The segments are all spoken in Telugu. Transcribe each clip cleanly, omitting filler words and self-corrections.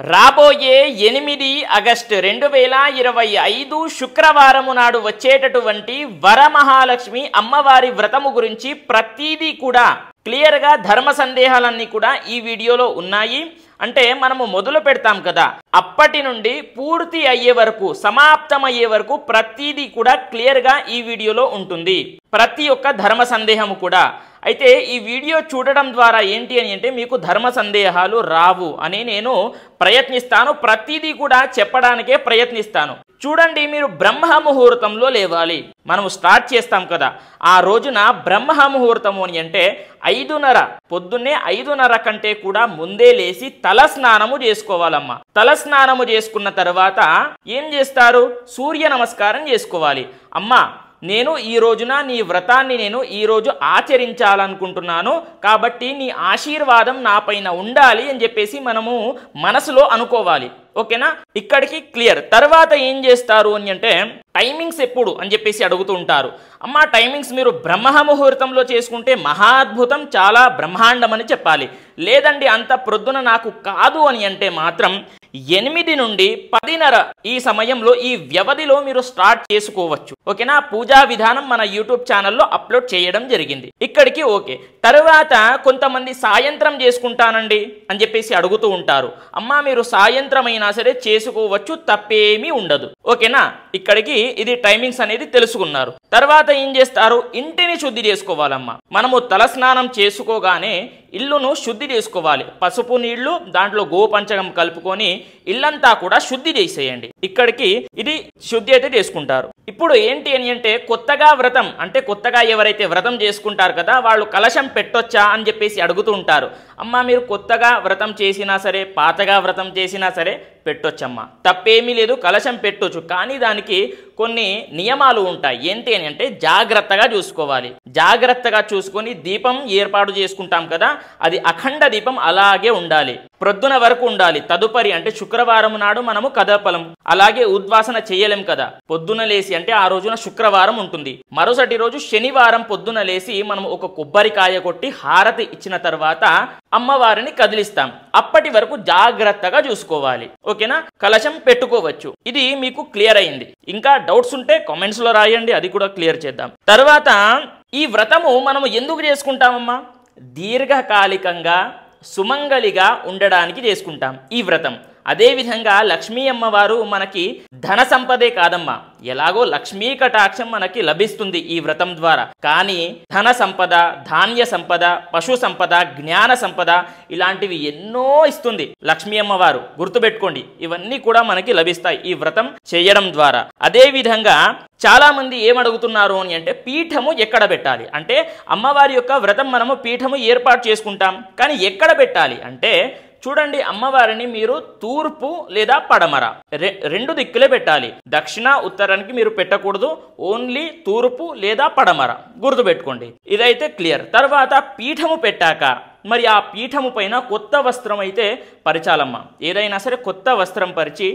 రాబోయే 8 ఆగస్టు 2025 శుక్రవారము నాడు వచ్చేటటువంటి వరమహాలక్ష్మి అమ్మవారి వ్రతము గురించి ప్రతిదీ కూడా క్లియర్గా ధర్మ సందేహాలన్నీ కూడా ఈ వీడియోలో ఉన్నాయి. అంటే మనము మొదలు పెడతాం కదా, అప్పటి నుండి పూర్తి అయ్యే వరకు, సమాప్తం అయ్యే వరకు ప్రతిదీ కూడా క్లియర్గా ఈ వీడియోలో ఉంటుంది. ప్రతి ఒక్క ధర్మ సందేహము కూడా. అయితే ఈ వీడియో చూడడం ద్వారా ఏంటి అని అంటే మీకు ధర్మ సందేహాలు రావు అని నేను ప్రయత్నిస్తాను. ప్రతిదీ కూడా చెప్పడానికే ప్రయత్నిస్తాను. చూడండి, మీరు బ్రహ్మ ముహూర్తంలో లేవాలి. మనము స్టార్ట్ చేస్తాం కదా, ఆ రోజున బ్రహ్మ ముహూర్తము అని అంటే 5:30 పొద్దున్నే 5:30 కంటే కూడా ముందే లేచి తల స్నానము చేసుకోవాలమ్మా. తల స్నానము చేసుకున్న తర్వాత ఏం చేస్తారు? సూర్య నమస్కారం చేసుకోవాలి. అమ్మా, నేను ఈ రోజున నీ వ్రతాన్ని నేను ఈరోజు ఆచరించాలనుకుంటున్నాను, కాబట్టి నీ ఆశీర్వాదం నా పైన ఉండాలి అని చెప్పేసి మనము మనసులో అనుకోవాలి. ఓకేనా? ఇక్కడికి క్లియర్. తర్వాత ఏం చేస్తారు అని అంటే టైమింగ్స్ ఎప్పుడు అని చెప్పేసి అడుగుతూ ఉంటారు. అమ్మ, టైమింగ్స్ మీరు బ్రహ్మ ముహూర్తంలో చేసుకుంటే మహాద్భుతం, చాలా బ్రహ్మాండం అని చెప్పాలి. లేదండి అంత ప్రొద్దున నాకు కాదు అని అంటే మాత్రం 8 నుండి 10:30 ఈ సమయంలో, ఈ వ్యవధిలో మీరు స్టార్ట్ చేసుకోవచ్చు. ఓకేనా? పూజా విధానం మన యూట్యూబ్ ఛానల్లో అప్లోడ్ చేయడం జరిగింది. ఇక్కడికి ఓకే. తర్వాత కొంతమంది సాయంత్రం చేసుకుంటానండి అని చెప్పేసి అడుగుతూ ఉంటారు. అమ్మ, మీరు సాయంత్రం అయినా సరే చేసుకోవచ్చు, తప్పేమీ ఉండదు. ఓకేనా? ఇక్కడికి ఇది టైమింగ్స్ అనేది తెలుసుకున్నారు. తర్వాత ఏం చేస్తారు? ఇంటిని శుద్ధి చేసుకోవాలమ్మా. మనము తలస్నానం చేసుకోగానే ఇల్లును శుద్ధి చేసుకోవాలి. పసుపు నీళ్లు, దాంట్లో గోపంచకం కలుపుకొని ఇల్లంతా కూడా శుద్ధి చేసేయండి. ఇక్కడికి ఇది శుద్ధి అయితే చేసుకుంటారు. ఇప్పుడు ఏంటి అని అంటే కొత్తగా వ్రతం, అంటే కొత్తగా ఎవరైతే వ్రతం చేసుకుంటారు కదా, వాళ్ళు కలశం పెట్టొచ్చా అని చెప్పేసి అడుగుతూ ఉంటారు. అమ్మ, మీరు కొత్తగా వ్రతం చేసినా సరే, పాతగా వ్రతం చేసినా సరే పెట్టొచ్చమ్మా, తప్పేమీ లేదు. కలశం పెట్టొచ్చు, కానీ దానికి కొన్ని నియమాలు ఉంటాయి. ఏంటి అని అంటే జాగ్రత్తగా చూసుకోవాలి. జాగ్రత్తగా చూసుకొని దీపం ఏర్పాటు చేసుకుంటాం కదా, అది అఖండ దీపం అలాగే ఉండాలి, ప్రొద్దున వరకు ఉండాలి. తదుపరి అంటే శుక్రవారం నాడు మనము కదపలం, అలాగే ఉద్వాసన చేయలేం కదా. పొద్దున లేసి అంటే ఆ రోజున శుక్రవారం ఉంటుంది, మరుసటి రోజు శనివారం పొద్దున లేసి మనం ఒక కొబ్బరికాయ కొట్టి హారతి ఇచ్చిన తర్వాత అమ్మవారిని కదిలిస్తాం. అప్పటి వరకు జాగ్రత్తగా చూసుకోవాలి. ఓకేనా? కలశం పెట్టుకోవచ్చు. ఇది మీకు క్లియర్ అయింది. ఇంకా డౌట్స్ ఉంటే కామెంట్స్ లో రాయండి, అది కూడా క్లియర్ చేద్దాం. తర్వాత ఈ వ్రతము మనము ఎందుకు చేసుకుంటామమ్మా? దీర్ఘకాలికంగా సుమంగళిగా ఉండడానికి చేసుకుంటాం ఈ వ్రతం. అదేవిధంగా లక్ష్మీ అమ్మవారు మనకి ధన సంపదే కాదమ్మా, ఎలాగో లక్ష్మీ కటాక్షం మనకి లభిస్తుంది ఈ వ్రతం ద్వారా. కానీ ధన సంపద, ధాన్య సంపద, పశు సంపద, జ్ఞాన సంపద ఇలాంటివి ఎన్నో ఇస్తుంది లక్ష్మీ అమ్మవారు. గుర్తుపెట్టుకోండి, ఇవన్నీ కూడా మనకి లభిస్తాయి ఈ వ్రతం చేయడం ద్వారా. అదేవిధంగా చాలా మంది ఏమడుగుతున్నారు అని అంటే పీఠము ఎక్కడ పెట్టాలి అంటే, అమ్మవారి యొక్క వ్రతం మనము పీఠము ఏర్పాటు చేసుకుంటాం, కానీ ఎక్కడ పెట్టాలి అంటే చూడండి, అమ్మవారిని మీరు తూర్పు లేదా పడమర రెండు దిక్కులే పెట్టాలి. దక్షిణ ఉత్తరానికి మీరు పెట్టకూడదు, ఓన్లీ తూర్పు లేదా పడమర. గుర్తుపెట్టుకోండి, ఇదైతే క్లియర్. తర్వాత పీఠము పెట్టాక మరి ఆ పీఠము పైన కొత్త వస్త్రం అయితే పరిచాలమ్మ. ఏదైనా సరే కొత్త వస్త్రం పరిచి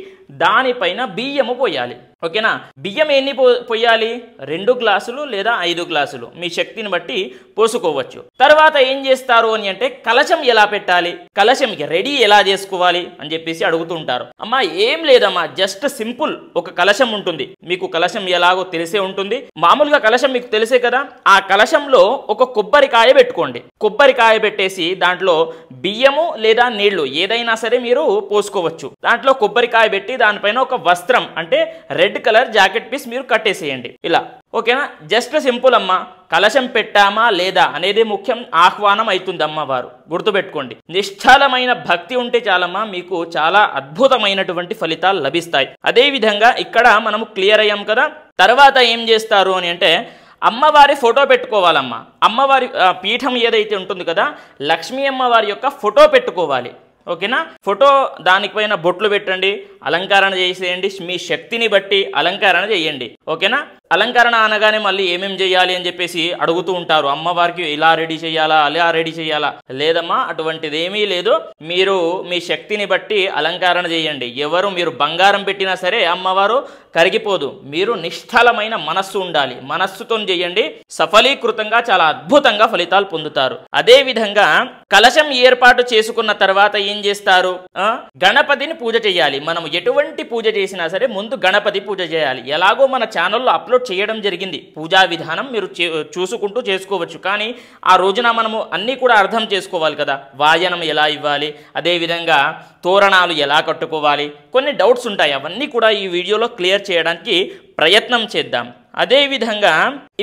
దానిపైన బియ్యము పోయాలి. ఓకేనా? బియ్యం ఎన్ని పోయాలి? 2 గ్లాసులు లేదా 5 గ్లాసులు, మీ శక్తిని బట్టి పోసుకోవచ్చు. తర్వాత ఏం చేస్తారు అని అంటే కలశం ఎలా పెట్టాలి, కలశంకి రెడీ ఎలా చేసుకోవాలి అని చెప్పేసి అడుగుతుంటారు. అమ్మా, ఏం లేదమ్మా, జస్ట్ సింపుల్ ఒక కలశం ఉంటుంది. మీకు కలశం ఎలాగో తెలిసే ఉంటుంది. మామూలుగా కలశం మీకు తెలిసే కదా. ఆ కలశంలో ఒక కొబ్బరికాయ పెట్టుకోండి. కొబ్బరికాయ పెట్టేసి దాంట్లో బియ్యము లేదా నీళ్లు ఏదైనా సరే మీరు పోసుకోవచ్చు. దాంట్లో కొబ్బరికాయ పెట్టి దానిపైన ఒక వస్త్రం అంటే రెడ్ కలర్ జాకెట్ పీస్ మీరు కట్టేసేయండి ఇలా. ఓకేనా? జస్ట్ సింపుల్ అమ్మా. కలశం పెట్టామా లేదా అనేది ముఖ్యం. ఆహ్వానం అవుతుంది అమ్మవారు. గుర్తుపెట్టుకోండి, నిశ్చలమైన భక్తి ఉంటే చాలమ్మా, మీకు చాలా అద్భుతమైనటువంటి ఫలితాలు లభిస్తాయి. అదేవిధంగా ఇక్కడ మనము క్లియర్ అయ్యాం కదా. తర్వాత ఏం చేస్తారు అని అంటే అమ్మవారి ఫోటో పెట్టుకోవాలమ్మా. అమ్మవారి పీఠం ఏదైతే ఉంటుంది కదా, లక్ష్మీ అమ్మవారి యొక్క ఫోటో పెట్టుకోవాలి. ఓకేనా? ఫోటో దానిపైన బొట్లు పెట్టండి, అలంకరణ చేసేయండి. మీ శక్తిని బట్టి అలంకరణ చేయండి. ఓకేనా? అలంకరణ అనగానే మళ్ళీ ఏమేం చేయాలి అని చెప్పేసి అడుగుతూ ఉంటారు. అమ్మవారికి ఇలా రెడీ చేయాలా, అలా రెడీ చేయాలా? లేదమ్మా, అటువంటిది ఏమీ లేదు. మీరు మీ శక్తిని బట్టి అలంకరణ చేయండి. మీరు బంగారం పెట్టినా సరే అమ్మవారు కరిగిపోదు. మీరు నిష్ఠలమైన మనస్సు ఉండాలి. మనస్సుతో చేయండి. సఫలీకృతంగా చాలా అద్భుతంగా ఫలితాలు పొందుతారు. అదే విధంగా కలశం ఏర్పాటు చేసుకున్న తర్వాత ఏం చేస్తారు? గణపతిని పూజ చేయాలి. మనం ఎటువంటి పూజ చేసినా సరే ముందు గణపతి పూజ చేయాలి. ఎలాగో మన ఛానల్లో అప్లోడ్ చేయడం జరిగింది. పూజా విధానం మీరు చూసుకుంటూ చేసుకోవచ్చు. కానీ ఆ రోజున మనము అన్నీ కూడా అర్థం చేసుకోవాలి కదా. వాయనం ఎలా ఇవ్వాలి, అదేవిధంగా తోరణాలు ఎలా కట్టుకోవాలి, కొన్ని డౌట్స్ ఉంటాయి. అవన్నీ కూడా ఈ వీడియోలో క్లియర్ చేయడానికి ప్రయత్నం చేద్దాం. అదేవిధంగా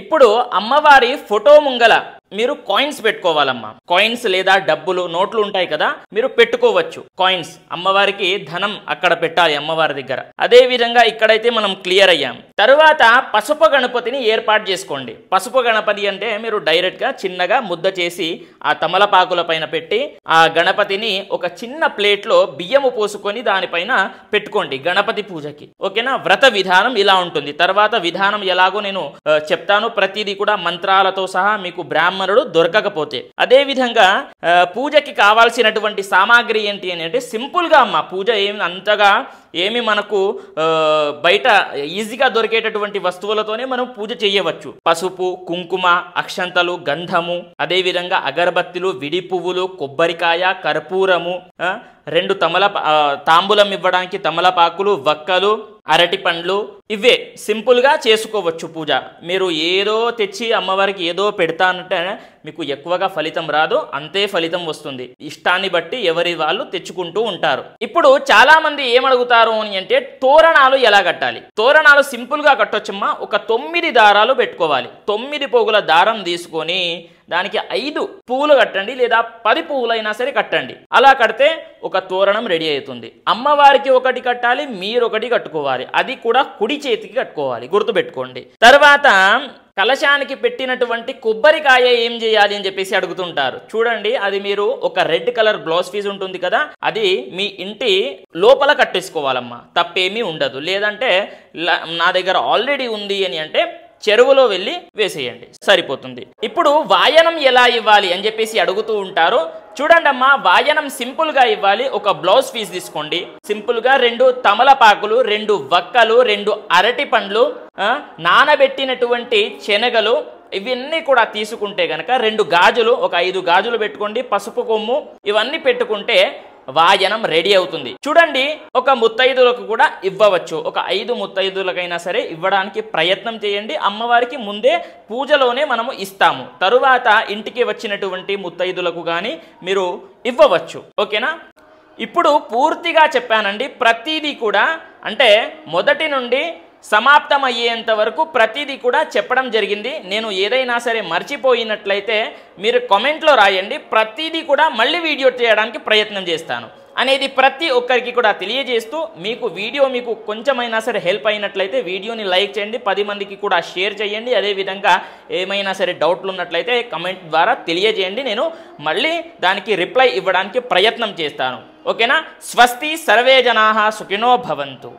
ఇప్పుడు అమ్మవారి ఫోటో ముంగల మీరు కాయిన్స్ పెట్టుకోవాలమ్మా. కాయిన్స్ లేదా డబ్బులు, నోట్లు ఉంటాయి కదా, మీరు పెట్టుకోవచ్చు. కాయిన్స్ అమ్మవారికి ధనం అక్కడ పెట్టాలి అమ్మవారి దగ్గర. అదే విధంగా ఇక్కడైతే మనం క్లియర్ అయ్యాం. తరువాత పసుపు గణపతిని ఏర్పాటు చేసుకోండి. పసుపు గణపతి అంటే మీరు డైరెక్ట్ గా చిన్నగా ముద్ద చేసి ఆ తమలపాకుల పైన పెట్టి ఆ గణపతిని ఒక చిన్న ప్లేట్ లో బియ్యము పోసుకొని దానిపైన పెట్టుకోండి గణపతి పూజకి. ఓకేనా? వ్రత విధానం ఇలా ఉంటుంది. తర్వాత విధానం ఎలాగో నేను చెప్తాను. ప్రతిదీ కూడా మంత్రాలతో సహా మీకు బ్రాహ్మణుడు దొరకకపోతే. అదే విధంగా పూజకి కావాల్సినటువంటి సామాగ్రి ఏంటి అని అంటే సింపుల్ గా అమ్మ. పూజ అంతగా ఏమి మనకు బయట ఈజీగా దొరికేటటువంటి వస్తువులతోనే మనం పూజ చేయవచ్చు. పసుపు, కుంకుమ, అక్షంతలు, గంధము, అదేవిధంగా అగరబత్తులు, విడి పువ్వులు, కొబ్బరికాయ, కర్పూరము, 2 తాంబూలం ఇవ్వడానికి తమలపాకులు, వక్కలు, అరటి పండ్లు, ఇవే సింపుల్ గా చేసుకోవచ్చు పూజ. మీరు ఏదో తెచ్చి అమ్మవారికి ఏదో పెడతానంటే మీకు ఎక్కువగా ఫలితం రాదు, అంతే ఫలితం వస్తుంది. ఇష్టాన్ని బట్టి ఎవరి వాళ్ళు తెచ్చుకుంటూ ఉంటారు. ఇప్పుడు చాలా మంది ఏమడుగుతారు అని అంటే తోరణాలు ఎలా కట్టాలి? తోరణాలు సింపుల్ గా కట్టొచ్చమ్మా. ఒక 9 దారాలు పెట్టుకోవాలి. 9 పోగుల దారం తీసుకొని దానికి 5 పువ్వులు కట్టండి, లేదా 10 పువ్వులైనా సరే కట్టండి. అలా కడితే ఒక తోరణం రెడీ అవుతుంది. అమ్మవారికి ఒకటి కట్టాలి, మీరు ఒకటి కట్టుకోవాలి. అది కూడా కుడి చేతికి కట్టుకోవాలి, గుర్తుపెట్టుకోండి. తర్వాత కలశానికి పెట్టినటువంటి కొబ్బరికాయ ఏం చేయాలి అని చెప్పేసి అడుగుతుంటారు. చూడండి, అది మీరు ఒక రెడ్ కలర్ బ్లౌజ్ పీస్ ఉంటుంది కదా, అది మీ ఇంటి లోపల కట్టేసుకోవాలమ్మా. తప్పేమీ ఉండదు. లేదంటే నా దగ్గర ఆల్రెడీ ఉంది అని అంటే చెరువులో వెళ్ళి వేసేయండి, సరిపోతుంది. ఇప్పుడు వాయనం ఎలా ఇవ్వాలి అని చెప్పేసి అడుగుతూ ఉంటారు. చూడండి అమ్మా, వాయనం సింపుల్ గా ఇవ్వాలి. ఒక బ్లౌజ్ పీస్ తీసుకోండి. సింపుల్ గా 2 తమలపాకులు, 2 వక్కలు, 2 అరటి పండ్లు, నానబెట్టినటువంటి శనగలు, ఇవన్నీ కూడా తీసుకుంటే గనక 2 గాజులు, ఒక 5 గాజులు పెట్టుకోండి. పసుపు కొమ్ము, ఇవన్నీ పెట్టుకుంటే వాయనం రెడీ అవుతుంది. చూడండి, ఒక ముత్తైదులకు కూడా ఇవ్వవచ్చు. ఒక 5 ముత్తైదులకైనా సరే ఇవ్వడానికి ప్రయత్నం చేయండి. అమ్మవారికి ముందే పూజలోనే మనము ఇస్తాము. తరువాత ఇంటికి వచ్చినటువంటి ముత్తైదులకు కానీ మీరు ఇవ్వవచ్చు. ఓకేనా? ఇప్పుడు పూర్తిగా చెప్పానండి. ప్రతిదీ కూడా అంటే మొదటి నుండి సమాప్తం అయ్యేంత వరకు ప్రతిదీ కూడా చెప్పడం జరిగింది. నేను ఏదైనా సరే మర్చిపోయినట్లయితే మీరు కామెంట్లో రాయండి. ప్రతిదీ కూడా మళ్ళీ వీడియో చేయడానికి ప్రయత్నం చేస్తాను అనేది ప్రతి ఒక్కరికి కూడా తెలియజేస్తూ, మీకు కొంచెమైనా సరే హెల్ప్ అయినట్లయితే వీడియోని లైక్ చేయండి, 10 మందికి కూడా షేర్ చేయండి. అదేవిధంగా ఏమైనా సరే డౌట్లు ఉన్నట్లయితే కమెంట్ ద్వారా తెలియజేయండి. నేను మళ్ళీ దానికి రిప్లై ఇవ్వడానికి ప్రయత్నం చేస్తాను. ఓకేనా? స్వస్తి, సర్వే జనాః సుఖినో భవంతు.